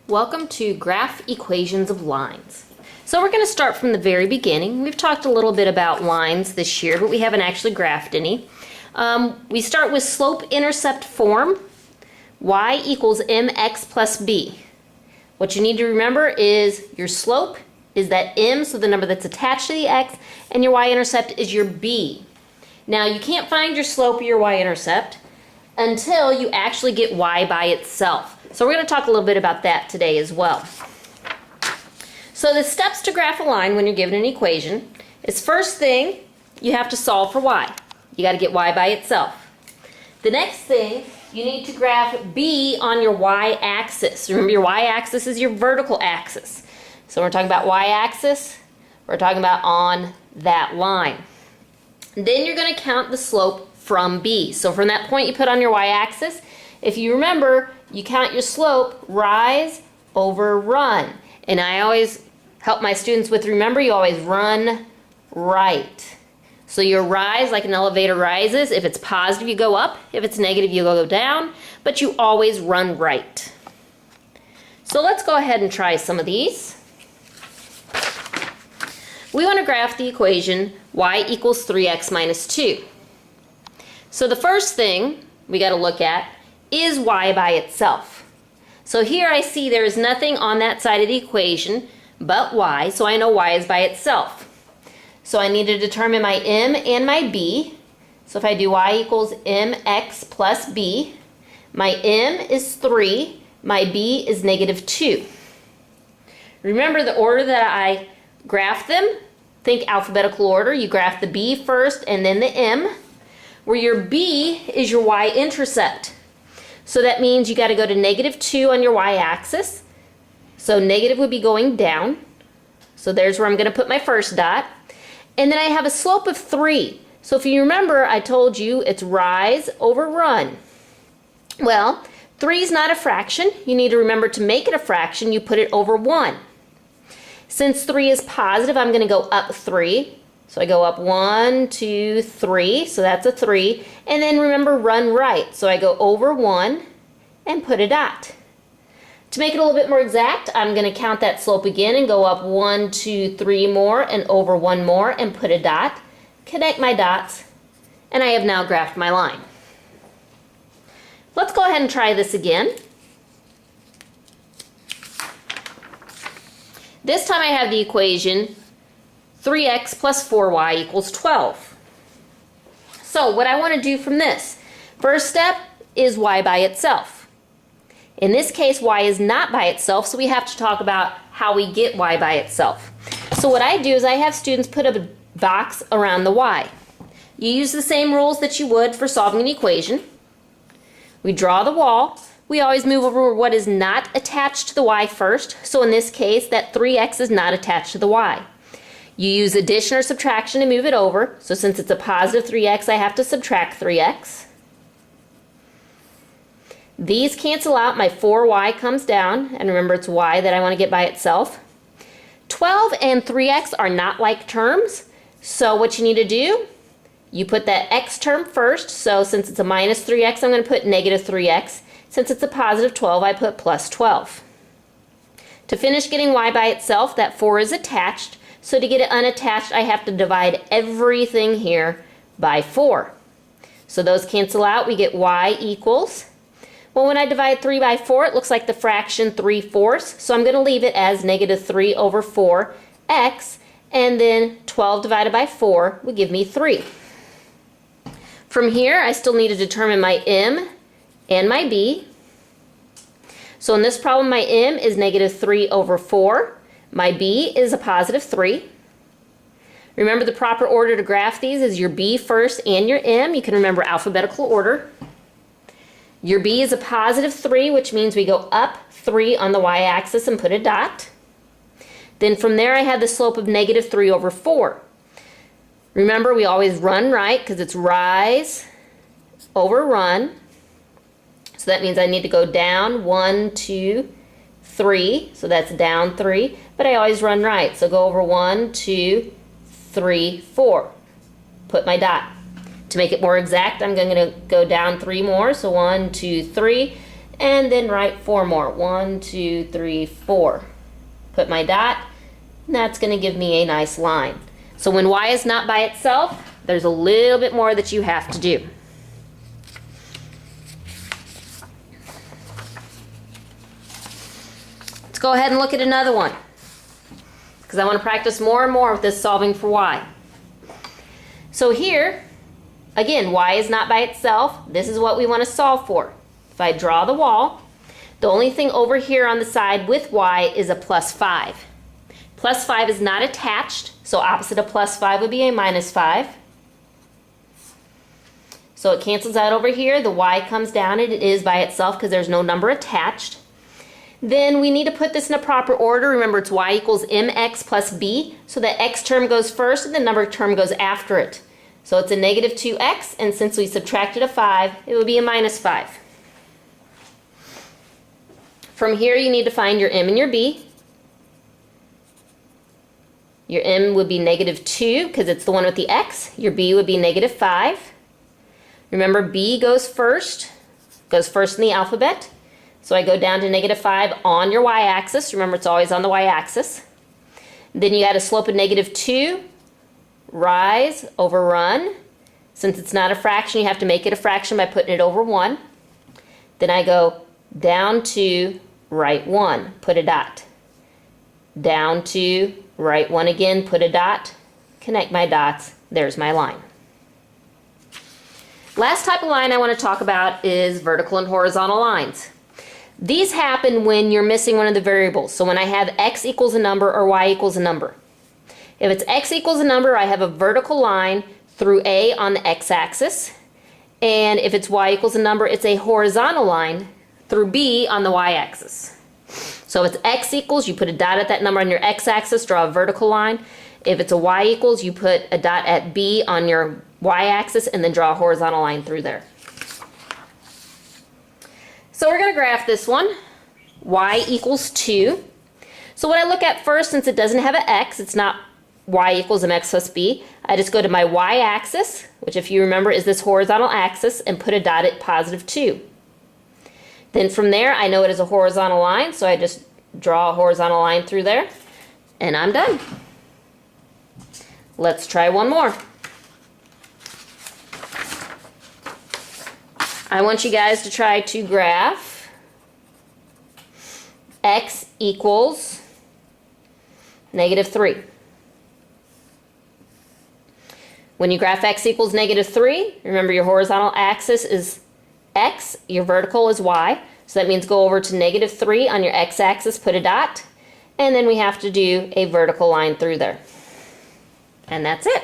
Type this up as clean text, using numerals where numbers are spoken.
Welcome to Graph Equations of Lines. So we're going to start from the very beginning. We've talked a little bit about lines this year, but we haven't actually graphed any. We start with slope-intercept form, y equals mx plus b. What you need to remember is your slope is that m, so the number that's attached to the x, and your y-intercept is your b. Now you can't find your slope or your y-intercept until you actually get y by itself. So we're going to talk a little bit about that today as well. So the steps to graph a line when you're given an equation is, first thing, you have to solve for y. You got to get y by itself. The next thing, you need to graph b on your y-axis. Remember, your y-axis is your vertical axis. So when we're talking about y-axis, we're talking about on that line. Then you're going to count the slope from b. So from that point you put on your y-axis, if you remember, you count your slope, rise over run. And I always help my students with, remember, you always run right. So your rise, like an elevator rises, if it's positive you go up, if it's negative you go down, but you always run right. So let's go ahead and try some of these. We want to graph the equation y equals 3x minus 2. So the first thing we got to look at is y by itself. So here I see there is nothing on that side of the equation but y, so I know y is by itself. So I need to determine my m and my b. So if I do y equals mx plus b, my m is 3, my b is negative 2. Remember the order that I graph them? Think alphabetical order. You graph the b first and then the m, where your b is your y-intercept. So that means you got to go to negative 2 on your y-axis. So negative would be going down. So there's where I'm going to put my first dot. And then I have a slope of 3. So if you remember, I told you it's rise over run. Well, 3 is not a fraction. You need to remember, to make it a fraction, you put it over 1. Since 3 is positive, I'm going to go up 3. So I go up 1, 2, 3, so that's a 3. And then remember, run right. So I go over 1 and put a dot. To make it a little bit more exact, I'm going to count that slope again and go up 1, 2, 3 more and over 1 more and put a dot. Connect my dots, and I have now graphed my line. Let's go ahead and try this again. This time I have the equation 3x plus 4y equals 12. So what I want to do from this, first step is y by itself. In this case, y is not by itself, so we have to talk about how we get y by itself. So what I do is I have students put a box around the y. You use the same rules that you would for solving an equation. We draw the wall. We always move over what is not attached to the y first. So in this case, that 3x is not attached to the y. You use addition or subtraction to move it over. So since it's a positive 3x, I have to subtract 3x. These cancel out. My 4y comes down. And remember, it's y that I want to get by itself. 12 and 3x are not like terms. So what you need to do, you put that x term first. So since it's a minus 3x, I'm going to put negative 3x. Since it's a positive 12, I put plus 12. To finish getting y by itself, that 4 is attached. So to get it unattached, I have to divide everything here by 4. So those cancel out. We get y equals, well, when I divide 3 by 4, it looks like the fraction 3/4. So I'm going to leave it as negative 3 over 4x. And then 12 divided by 4 would give me 3. From here, I still need to determine my m and my b. So in this problem, my m is negative 3 over 4. My b is a positive 3. Remember, the proper order to graph these is your b first and your m. You can remember alphabetical order. Your b is a positive 3, which means we go up 3 on the y-axis and put a dot. Then from there, I have the slope of negative 3 over 4. Remember, we always run right because it's rise over run. So that means I need to go down 1, 2, 3. So that's down 3. But I always run right. So go over 1, 2, 3, 4. Put my dot. To make it more exact, I'm going to go down 3 more. So 1, 2, 3. and then write 4 more. 1, 2, 3, 4. Put my dot, and that's going to give me a nice line. So when y is not by itself, there's a little bit more that you have to do. Let's go ahead and look at another one, because I want to practice more and more with this solving for y. So here, again, y is not by itself. This is what we want to solve for. If I draw the wall, the only thing over here on the side with y is a plus 5. Plus 5 is not attached, so opposite of plus 5 would be a minus 5. So it cancels out over here. The y comes down, and it is by itself because there's no number attached. Then we need to put this in a proper order. Remember, it's y equals mx plus b, so the x term goes first and the number term goes after it. So it's a negative 2x, and since we subtracted a 5, it would be a minus 5. From here, you need to find your m and your b. Your m would be negative 2 because it's the one with the x. Your b would be negative 5. Remember, b goes first in the alphabet. So I go down to negative 5 on your y-axis. Remember, it's always on the y-axis. Then you got a slope of negative 2. Rise over run. Since it's not a fraction, you have to make it a fraction by putting it over 1. Then I go down to right 1, put a dot. Down to right 1 again, put a dot. Connect my dots. There's my line. Last type of line I want to talk about is vertical and horizontal lines. These happen when you're missing one of the variables. So when I have x equals a number or y equals a number. If it's x equals a number, I have a vertical line through A on the x-axis. And if it's y equals a number, it's a horizontal line through B on the y-axis. So if it's x equals, you put a dot at that number on your x-axis, draw a vertical line. If it's a y equals, you put a dot at B on your y-axis and then draw a horizontal line through there. So we're going to graph this one. Y equals 2. So what I look at first, since it doesn't have an x, it's not y equals mx plus b, I just go to my y-axis, which if you remember is this horizontal axis, and put a dot at positive 2. Then from there, I know it is a horizontal line, so I just draw a horizontal line through there, and I'm done. Let's try one more. I want you guys to try to graph x equals negative 3. When you graph x equals negative 3, remember your horizontal axis is x, your vertical is y. So that means go over to negative 3 on your x-axis, put a dot, and then we have to do a vertical line through there. And that's it.